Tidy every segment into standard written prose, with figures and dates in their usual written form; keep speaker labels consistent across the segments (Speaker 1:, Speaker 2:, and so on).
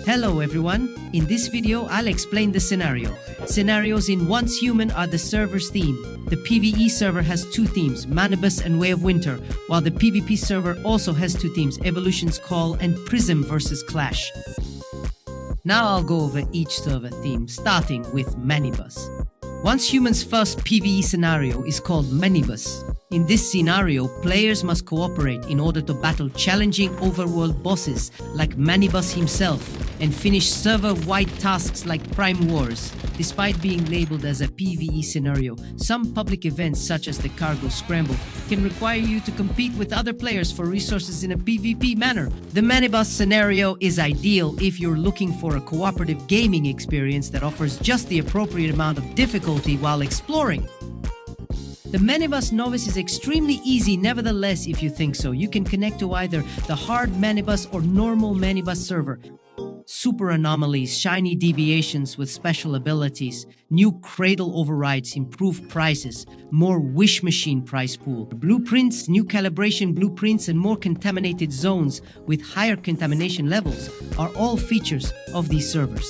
Speaker 1: Hello everyone, in this video I'll explain the scenario. Scenarios in Once Human are the server's theme. The PvE server has two themes, Manibus and Way of Winter, while the PvP server also has two themes, Evolution's Call and Prismverse Clash. Now I'll go over each server theme, starting with Manibus. Once Human's first PvE scenario is called Manibus. In this scenario, players must cooperate in order to battle challenging overworld bosses like Manibus himself and finish server-wide tasks like Prime Wars. Despite being labeled as a PvE scenario, some public events such as the Cargo Scramble can require you to compete with other players for resources in a PvP manner. The Manibus scenario is ideal if you're looking for a cooperative gaming experience that offers just the appropriate amount of difficulty while exploring. The Manibus Novice is extremely easy nevertheless if you think so. You can connect to either the hard Manibus or normal Manibus server. Super anomalies, shiny deviations with special abilities, new cradle overrides, improved prices, more wish machine price pool, blueprints, new calibration blueprints, and more contaminated zones with higher contamination levels are all features of these servers.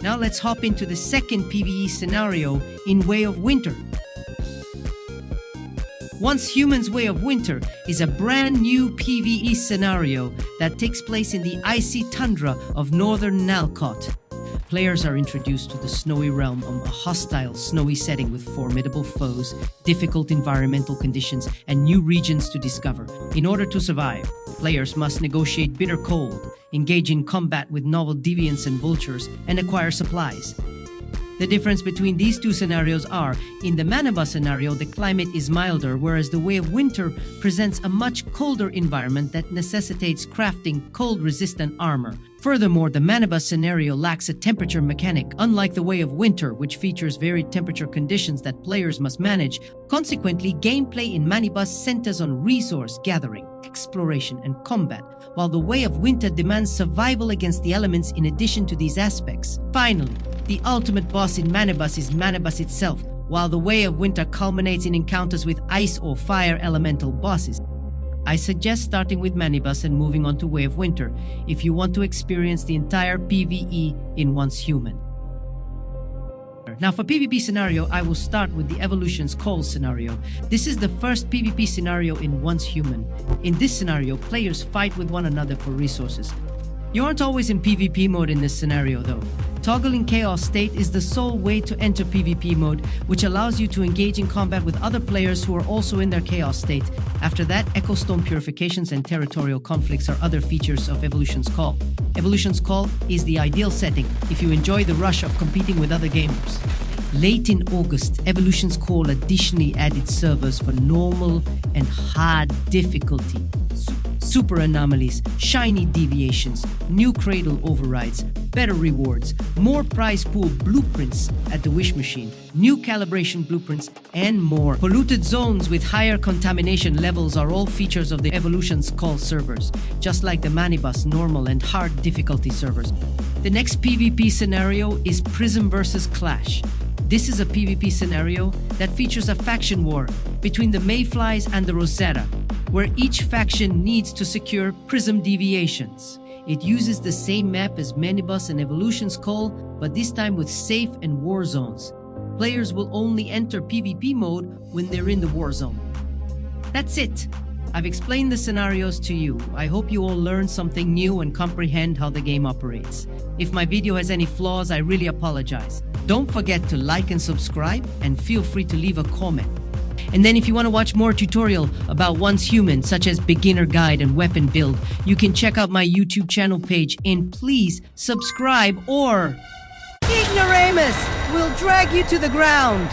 Speaker 1: Now let's hop into the second PvE scenario in Way of Winter. Once Human's Way of Winter is a brand new PvE scenario that takes place in the icy tundra of northern Nalcott. Players are introduced to the snowy realm of a hostile, snowy setting with formidable foes, difficult environmental conditions, and new regions to discover. In order to survive, players must negotiate bitter cold, engage in combat with novel deviants and vultures, and acquire supplies. The difference between these two scenarios are, in the Manibus scenario, the climate is milder, whereas the Way of Winter presents a much colder environment that necessitates crafting cold-resistant armor. Furthermore, the Manibus scenario lacks a temperature mechanic, unlike the Way of Winter, which features varied temperature conditions that players must manage. Consequently, gameplay in Manibus centers on resource gathering, exploration, and combat, while the Way of Winter demands survival against the elements in addition to these aspects. Finally, the ultimate boss in Manibus is Manibus itself, while the Way of Winter culminates in encounters with ice or fire elemental bosses. I suggest starting with Manibus and moving on to Way of Winter if you want to experience the entire PvE in Once Human. Now for PvP scenario, I will start with the Evolution's Call scenario. This is the first PvP scenario in Once Human. In this scenario, players fight with one another for resources. You aren't always in PvP mode in this scenario though. Toggling Chaos State is the sole way to enter PvP mode, which allows you to engage in combat with other players who are also in their Chaos State. After that, Echo Storm Purifications and Territorial Conflicts are other features of Evolution's Call. Evolution's Call is the ideal setting if you enjoy the rush of competing with other gamers. Late in August, Evolution's Call additionally added servers for normal and hard difficulty, super anomalies, shiny deviations, new cradle overrides, better rewards, more prize pool blueprints at the wish machine, new calibration blueprints, and more. Polluted zones with higher contamination levels are all features of the Evolution's Call servers, just like the Manibus normal and hard difficulty servers. The next PvP scenario is Prismverse Clash. This is a PvP scenario that features a faction war between the Mayflies and the Rosetta, where each faction needs to secure prism deviations. It uses the same map as Manibus and Evolution's Call, but this time with safe and war zones. Players will only enter PvP mode when they're in the war zone. That's it. I've explained the scenarios to you. I hope you all learned something new and comprehend how the game operates. If my video has any flaws, I really apologize. Don't forget to like and subscribe, and feel free to leave a comment. And then if you want to watch more tutorial about Once Human, such as beginner guide and weapon build, you can check out my YouTube channel page, and please subscribe or Ignoramus will drag you to the ground.